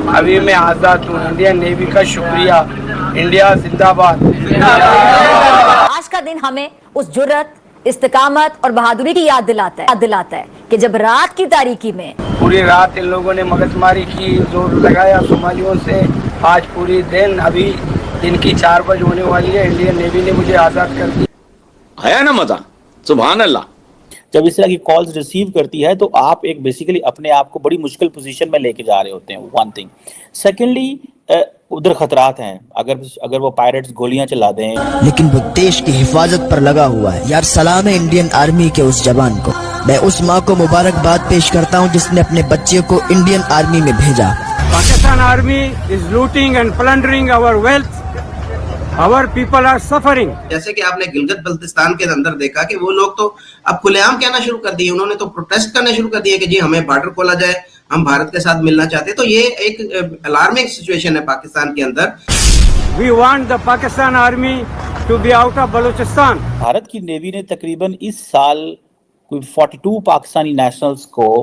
अभी मैं आज़ाद हूँ। इंडियन नेवी का शुक्रिया। इंडिया जिंदाबाद। आज का दिन हमें उस जुर्रत, इस्तिकामत और बहादुरी की याद दिलाता है कि जब रात की तारीकी में पूरी रात इन लोगों ने मगजमारी की, जोर लगाया सोमालियों से। आज पूरी दिन, अभी दिन की 4 बजे होने वाली है, इंडियन नेवी ने मुझे आज़ाद कर दिया। है ना मजा, सुभान अल्लाह। जब इस तरह की कॉल्स रिसीव करती है तो आप एक बेसिकली अपने आप को बड़ी मुश्किल पोजीशन में लेके जा रहे होते हैं, वन थिंग। सेकेंडली, उधर खतरात हैं, अगर वो पायरेट्स गोलियां चला दें। लेकिन वो देश की हिफाजत पर लगा हुआ है। यार सलाम है इंडियन आर्मी के उस जवान को। मैं उस माँ को मुबारकबाद पेश करता हूँ जिसने अपने बच्चे को इंडियन आर्मी में भेजा। Pakistan army is looting and plundering our wealth. Our people are suffering। जैसे कि आपने गिलगित बल्तिस्तान के अंदर देखा कि वो लोग तो अब खुलेआम कहना शुरू कर दिए, उन्होंने तो प्रोटेस्ट करना शुरू कर दिए कि जी हमें बॉर्डर खोला जाए, हम भारत के साथ मिलना चाहते हैं। तो ये एक अलार्मिंग सिचुएशन है पाकिस्तान के अंदर। We want the Pakistan army to be out of Balochistan। Bharat की नेवी ने तकरीबन इस साल कोई 42 पाकिस्तानी नेशनल्स को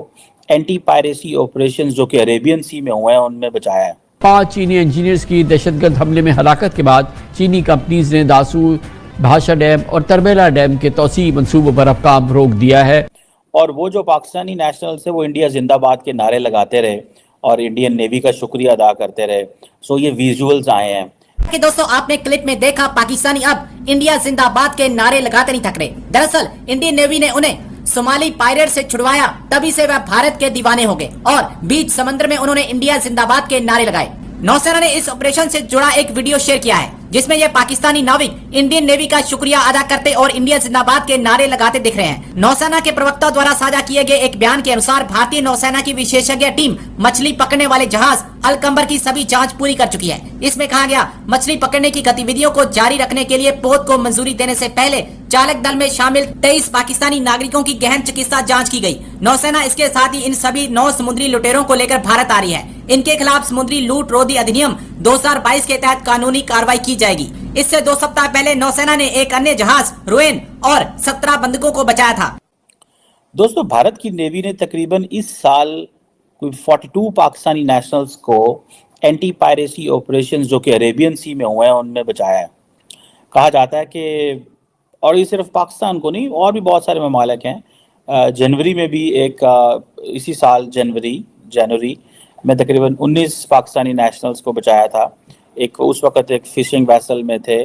एंटी पायरेसी ऑपरेशंस जो कि अरेबियन सी में हुए हैं उनमें बचाया है। 5 चीनी इंजीनियर्स की दहशतगर्द हमले में हलाकत के बाद चीनी कंपनीज ने दासूर, भाषा डैम और तरबेला डैम के तोसी मंसूबों पर अब काम रोक दिया है। और वो जो पाकिस्तानी नेशनल्स है वो इंडिया जिंदाबाद के नारे लगाते रहे और इंडियन नेवी का शुक्रिया अदा करते रहे। सो ये विजुअल्स आए हैं कि दोस्तों आपने क्लिप में देखा पाकिस्तानी अब इंडिया जिंदाबाद के नारे लगाते नहीं थक रहे। दरअसल इंडियन नेवी ने उन्हें सोमाली पायरेट से छुड़वाया, तभी से वह भारत के दीवाने हो गए और बीच समंदर में उन्होंने इंडिया जिंदाबाद के नारे लगाए। नौसेना ने इस ऑपरेशन से जुड़ा एक वीडियो शेयर किया है जिसमें ये पाकिस्तानी नाविक इंडियन नेवी का शुक्रिया अदा करते और इंडिया जिंदाबाद के नारे लगाते दिख रहे हैं। नौसेना के प्रवक्ता द्वारा साझा किए गए एक बयान के अनुसार भारतीय नौसेना की विशेषज्ञ टीम मछली पकड़ने वाले जहाज अलकंबर की सभी जांच पूरी कर चुकी है। इसमें कहा गया मछली पकड़ने की गतिविधियों को जारी रखने के लिए पोत को मंजूरी देने से पहले चालक दल में शामिल 23 पाकिस्तानी नागरिकों की गहन चिकित्सा जांच की गई। नौसेना इसके साथ ही इन सभी 9 समुद्री लुटेरों को लेकर भारत आ रही है। इनके खिलाफ समुद्री लूट रोधी अधिनियम 2022 के तहत कानूनी कार्रवाई की जाएगी। इससे 2 सप्ताह पहले नौसेना ने एक अन्य जहाज रुएन और 17 बंधकों को बचाया था। दोस्तों, भारत की नेवी ने तकरीबन इस साल कोई 42 पाकिस्तानी नेशनल्स को एंटी पायरेसी ऑपरेशंस जो कि अरेबियन सी में हुए हैं उनमें बचाया है। कहा जाता है कि, और ये सिर्फ पाकिस्तान को नहीं और भी बहुत सारे ममालिक हैं। जनवरी में भी इसी साल जनवरी में तकरीबन 19 पाकिस्तानी नेशनल्स को बचाया था। उस वक्त एक फिशिंग वेसल में थे,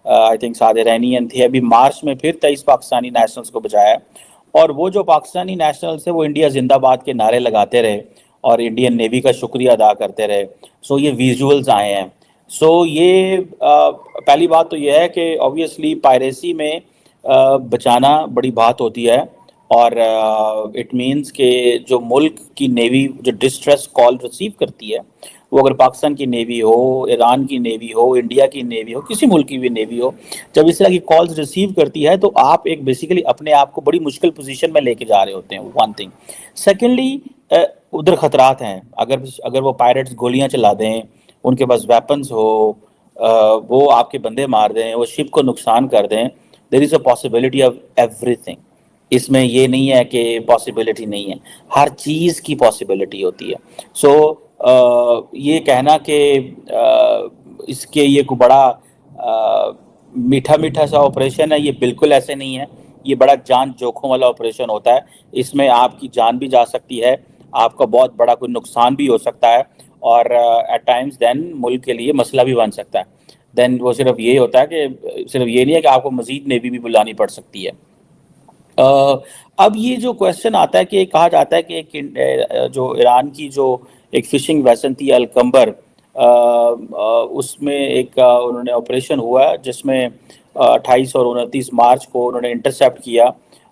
आई थिंक सादे रैनियन थे। अभी मार्च में फिर 23 पाकिस्तानी नेशनल्स को बचाया। और वो जो पाकिस्तानी नेशनल्स है वो इंडिया जिंदाबाद के नारे लगाते रहे और इंडियन नेवी का शुक्रिया अदा करते रहे। सो ये विजुअल्स आए हैं। सो ये पहली बात तो ये है कि ऑब्वियसली पायरेसी में बचाना बड़ी बात होती है और इट मीन्स के जो मुल्क की नेवी जो डिस्ट्रेस कॉल रिसीव करती है वो अगर पाकिस्तान की नेवी हो, ईरान की नेवी हो, इंडिया की नेवी हो, किसी मुल्क की भी नेवी हो, जब इस तरह की कॉल्स रिसीव करती है तो आप एक बेसिकली अपने आप को बड़ी मुश्किल पोजीशन में लेके जा रहे होते हैं, वन थिंग। सेकेंडली, उधर खतरात हैं, अगर वो पायरेट्स गोलियां चला दें, उनके पास वेपन्स हो, वो आपके बंदे मार दें, वो शिप को नुकसान कर दें, there is a possibility of everything. इसमें ये नहीं है कि पॉसिबिलिटी नहीं है, हर चीज़ की पॉसिबिलिटी होती है। सो ये कहना कि इसके ये कोई बड़ा मीठा सा ऑपरेशन है, ये बिल्कुल ऐसे नहीं है। ये बड़ा जान जोखों वाला ऑपरेशन होता है। इसमें आपकी जान भी जा सकती है, आपका बहुत बड़ा कोई नुकसान भी हो सकता है और एट टाइम्स देन मुल्क के लिए मसला भी बन सकता है। देन वो सिर्फ ये होता है कि सिर्फ ये नहीं है कि आपको मज़ीद नेवी भी बुलानी पड़ सकती है। अब ये जो क्वेश्चन आता है कि कहा जाता है कि एक जो ईरान की जो एक फिशिंग वेसल थी अलकंबर, उसमें एक उन्होंने ऑपरेशन हुआ जिसमें 28 और 29 मार्च को उन्होंने इंटरसेप्ट किया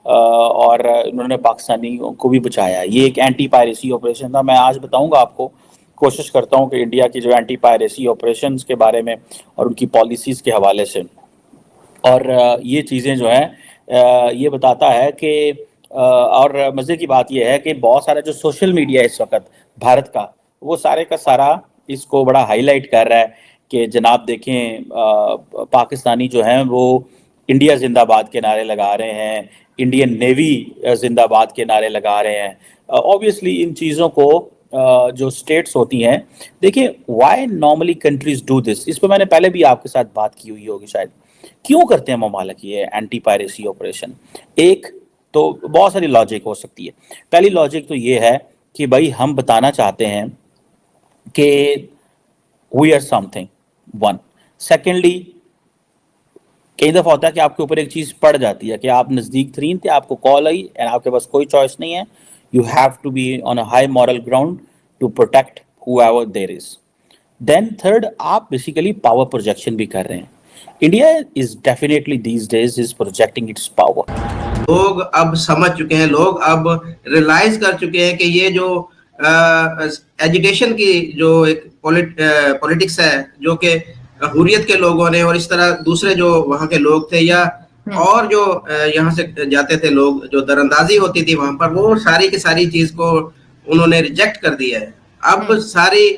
और उन्होंने पाकिस्तानियों को भी बचाया। ये एक एंटी पायरेसी ऑपरेशन था। मैं आज बताऊंगा आपको, कोशिश करता हूं कि इंडिया की जो एंटी पायरेसी ऑपरेशंस के बारे में और उनकी पॉलिसीज़ के हवाले से, और ये चीज़ें जो हैं ये बताता है कि और मज़े की बात यह है कि बहुत सारा जो सोशल मीडिया इस वक्त भारत का, वो सारे का सारा इसको बड़ा हाईलाइट कर रहा है कि जनाब देखें पाकिस्तानी जो हैं वो इंडिया जिंदाबाद के नारे लगा रहे हैं, इंडियन नेवी जिंदाबाद के नारे लगा रहे हैं। ऑब्वियसली इन चीज़ों को जो स्टेट्स होती हैं, देखिए why normally countries do this, इस पर मैंने पहले भी आपके साथ बात की हुई होगी शायद। क्यों करते हैं ममालिक ये एंटी पायरेसी ऑपरेशन? एक तो बहुत सारी लॉजिक हो सकती है। पहली लॉजिक तो ये है कि भाई हम बताना चाहते हैं कि we are something, one. Secondly, कई दफ़ा होता है कि आपके ऊपर एक चीज़ पड़ जाती है कि आप नज़दीक तरीन थे, आपको कॉल आई एंड आपके पास कोई चॉइस नहीं है, you have to be on a high moral ground to protect whoever there is. Then third, आप बेसिकली पावर प्रोजेक्शन भी कर रहे हैं। India is definitely these days is projecting its power. लोग अब समझ चुके हैं, लोग अब रियलाइज कर चुके हैं कि ये जो एजुकेशन की जो एक पॉलिटिक्स है, जो कि हुर्रियत के लोगों ने और इस तरह दूसरे जो वहाँ के लोग थे या और जो यहाँ से जाते थे लोग, जो दरअंदाजी होती थी वहां पर, वो सारी की सारी चीज को उन्होंने रिजेक्ट कर दिया है। अब सारी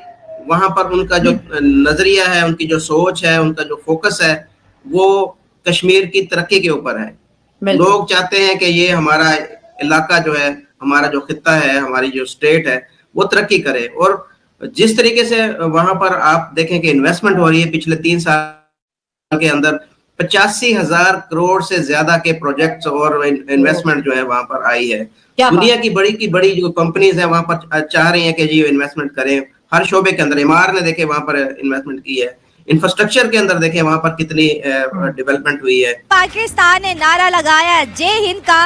वहां पर उनका जो नजरिया है, उनकी जो सोच है, उनका जो फोकस है, वो कश्मीर की तरक्की के ऊपर है। लोग चाहते हैं कि ये हमारा इलाका जो है, हमारा जो खित्ता है, हमारी जो स्टेट है, वो तरक्की करे। और जिस तरीके से वहां पर आप देखें कि इन्वेस्टमेंट हो रही है पिछले 3 साल के अंदर, 85,000 करोड़ से ज्यादा के प्रोजेक्ट्स और इन्वेस्टमेंट जो है वहां पर आई है। दुनिया की बड़ी जो कंपनीज है वहां पर चाह रही हैं कि जी इन्वेस्टमेंट करें हर शोबे के अंदर। एमआर ने देखे वहां पर इन्वेस्टमेंट की है, इंफ्रास्ट्रक्चर के अंदर देखें वहां पर कितनी डेवलपमेंट हुई है। पाकिस्तान ने नारा लगाया जय हिंद का,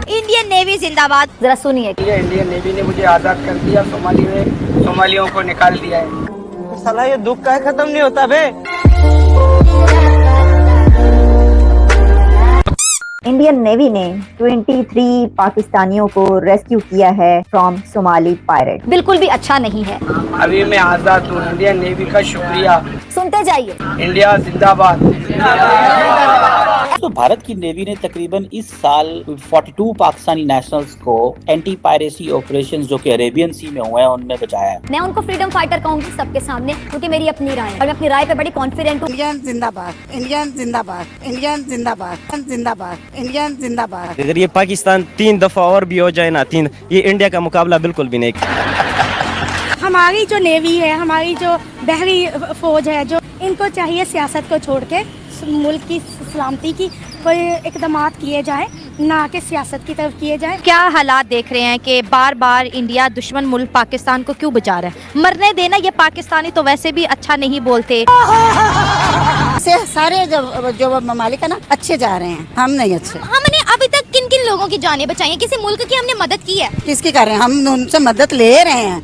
इंडियन नेवी जिंदाबाद। जरा सुनिए। इंडियन नेवी ने मुझे आजाद कर दिया, सोमालियों को निकाल दिया है। साला ये दुख का खत्म नहीं होता बे। इंडियन नेवी ने 23 पाकिस्तानियों को रेस्क्यू किया है फ्रॉम सोमाली पायरेट। बिल्कुल भी अच्छा नहीं है। अभी मैं आजाद हूँ। इंडियन नेवी का शुक्रिया। सुनते जाइए। इंडिया जिंदाबाद। तो भारत की नेवी ने तकरीबन इस साल 42 पाकिस्तानी नेशनल्स को एंटी पायरेसी ऑपरेशंस जो कि अरेबियन सी में हुए हैं उनमें बचाया है। मैं उनको फ्रीडम फाइटर कहूंगी सबके सामने, क्योंकि मेरी अपनी राय है और मैं अपनी राय पे बड़ी कॉन्फिडेंट हूँ। इंडियन जिंदाबाद, इंडियन जिंदाबाद, इंडियन जिंदाबाद, जिंदाबाद, इंडियन जिंदाबाद। अगर ये पाकिस्तान 3 दफा और भी हो जाए ना, 3, ये इंडिया का मुकाबला बिल्कुल भी नहीं। हमारी जो नेवी है, हमारी जो बहरी फौज है, जो इनको चाहिए सियासत को छोड़ के मुल्क की सलामती की कोई इकदामात किए जाए, ना कि सियासत की तरफ किए जाए। क्या हालात देख रहे हैं कि बार बार इंडिया दुश्मन मुल्क पाकिस्तान को क्यों बचा रहा है? मरने देना, ये पाकिस्तानी तो वैसे भी अच्छा नहीं बोलते। सारे जो ममालिक है ना अच्छे जा रहे हैं, हम नहीं अच्छे। हमने अभी तक किन किन लोगों की जानें बचाई हैं? किसी मुल्क की हमने मदद की है? किसकी कर रहे हैं? हम उनसे मदद ले रहे हैं।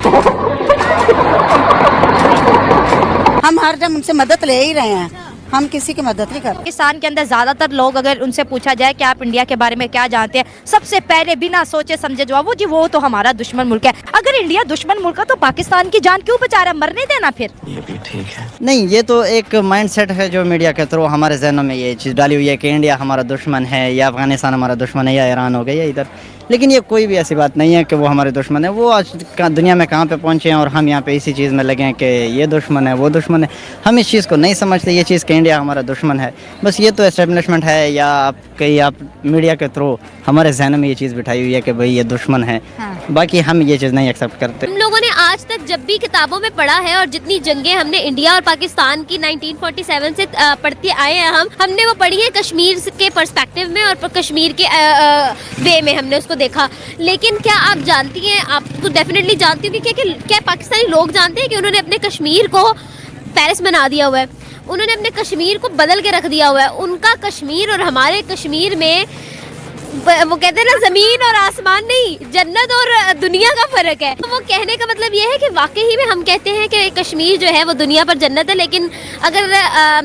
हम हर टाइम उनसे मदद ले ही रहे हैं, हम किसी की मदद नहीं कर रहे। पाकिस्तान के अंदर ज्यादातर लोग, अगर उनसे पूछा जाए कि आप इंडिया के बारे में क्या जानते हैं, सबसे पहले बिना सोचे समझे जवाब वो तो हमारा दुश्मन मुल्क है। अगर इंडिया दुश्मन मुल्क है तो पाकिस्तान की जान क्यों बचा रहा है? मरने देना फिर। ये भी ठीक है। नहीं, ये तो एक माइंडसेट है जो मीडिया के थ्रू हमारे जहनों में ये चीज़ डाली हुई है कि इंडिया हमारा दुश्मन है या अफगानिस्तान हमारा दुश्मन है या ईरान हो गया या इधर। लेकिन ये कोई भी ऐसी बात नहीं है कि वो हमारे दुश्मन है। वो आज दुनिया में कहाँ पे पहुँचे हैं और हम यहाँ पे इसी चीज़ में लगे हैं कि ये दुश्मन है वो दुश्मन है। हम इस चीज़ को नहीं समझते, ये चीज़ कि इंडिया हमारा दुश्मन है। बस ये तो एस्टेब्लिशमेंट है या आप मीडिया के थ्रू हमारे जहन में ये चीज़ बिठाई हुई है कि भाई ये दुश्मन है। बाकी हम ये चीज़ नहीं एक्सेप्ट करते। हम लोगों ने आज तक जब भी किताबों में पढ़ा है और जितनी जंगें हमने इंडिया और पाकिस्तान की 1947 से पढ़ते आए हैं, हमने वो पढ़ी है कश्मीर के पर्सपेक्टिव में और कश्मीर के वे में हमने उसको देखा। लेकिन क्या आप जानती हैं, आप तो डेफिनेटली जानती होंगी, क्या पाकिस्तानी लोग जानते हैं कि उन्होंने अपने कश्मीर को पेरिस बना दिया हुआ है? उन्होंने अपने कश्मीर को बदल के रख दिया हुआ है। उनका कश्मीर और हमारे कश्मीर में वो कहते हैं ना, जमीन और आसमान नहीं, जन्नत और दुनिया का फर्क है। तो वो कहने का मतलब ये है कि वाकई में हम कहते हैं कि कश्मीर जो है वो दुनिया पर जन्नत है, लेकिन अगर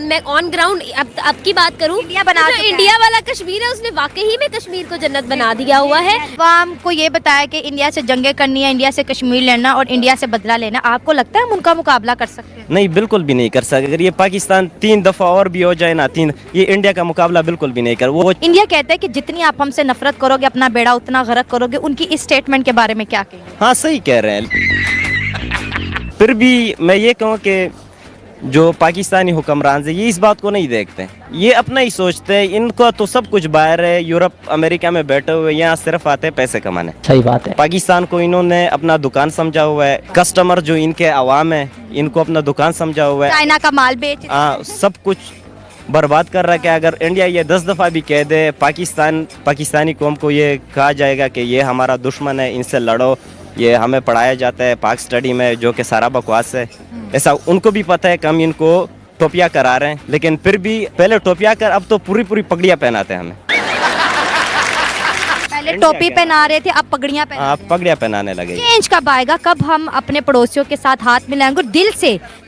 मैं ऑन ग्राउंड अब की बात करूं, इंडिया वाला कश्मीर है, उसने वाकई में कश्मीर को जन्नत बना दिया हुआ है। आवाम को ये बताया कि इंडिया से जंगें करनी है, इंडिया से कश्मीर लेना और इंडिया से बदला लेना, आपको लगता है हम उनका मुकाबला कर सकते हैं? नहीं, बिल्कुल भी नहीं कर सकते। अगर ये पाकिस्तान 3 दफा और भी हो जाए ना, 3, ये इंडिया का मुकाबला बिल्कुल भी नहीं कर। वो इंडिया कहता है कि जितनी आप हमसे नफरत करोगे अपना बेड़ा उतना गर्क करोगे। उनकी इस स्टेटमेंट के बारे में क्या कहेंगे? हाँ, सही कह रहे हैं। फिर भी मैं ये कहूँ कि जो पाकिस्तानी हुक्मरान है ये इस बात को नहीं देखते, ये अपना ही सोचते हैं। इनको तो सब कुछ बाहर है, यूरोप अमेरिका में बैठे हुए, यहाँ सिर्फ आते हैं पैसे कमाने। सही बात है। पाकिस्तान को इन्होंने अपना दुकान समझा हुआ है, कस्टमर जो इनके अवाम है इनको अपना दुकान समझा हुआ है, चाइना का माल बेच, सब कुछ बर्बाद कर रहा है। कि अगर इंडिया ये 10 दफ़ा भी कह दे, पाकिस्तानी कौम को ये कहा जाएगा कि ये हमारा दुश्मन है, इनसे लड़ो, ये हमें पढ़ाया जाता है पाक स्टडी में, जो कि सारा बकवास है। ऐसा उनको भी पता है कि हम इनको टोपिया करा रहे हैं, लेकिन फिर भी पहले टोपिया कर, अब तो पूरी पगड़ियाँ पहनाते हैं हमें। पहले टोपी पहना रहे थे, अब पगड़ियाँ पगड़ियाँ पहनाने लगे। चेंज कब आएगा, कब हम अपने पड़ोसियों के साथ हाथ मिलाएंगे और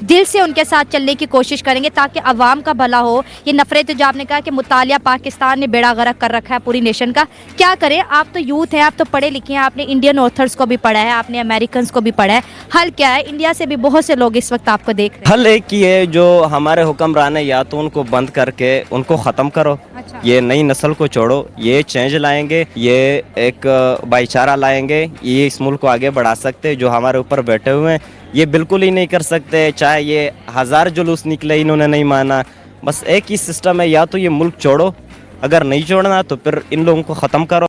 दिल से उनके साथ चलने की कोशिश करेंगे ताकि अवाम का भला हो। ये नफरत जो आपने कहा कि मुतालिया पाकिस्तान ने बेड़ा गर्क कर रखा है पूरी नेशन का, क्या करें? आप तो यूथ हैं, आप तो पढ़े लिखे हैं, आपने इंडियन ऑथर्स को भी पढ़ा है, आपने अमेरिकन को भी पढ़ा है। हल क्या है? इंडिया से भी बहुत से लोग इस वक्त आपको देख रहे हैं। हल एक ही है, जो हमारे हुक्मरान है या तो उनको बंद करके उनको ख़त्म करो। अच्छा। ये नई नस्ल को छोड़ो, ये चेंज लाएंगे, ये एक भाईचारा लाएंगे, ये इस मुल्क को आगे बढ़ा सकते हैं। जो हमारे ऊपर बैठे हुए हैं ये बिल्कुल ही नहीं कर सकते, चाहे ये 1000 जुलूस निकले, इन्होंने नहीं माना। बस एक ही सिस्टम है, या तो ये मुल्क छोड़ो, अगर नहीं छोड़ना तो फिर इन लोगों को ख़त्म करो।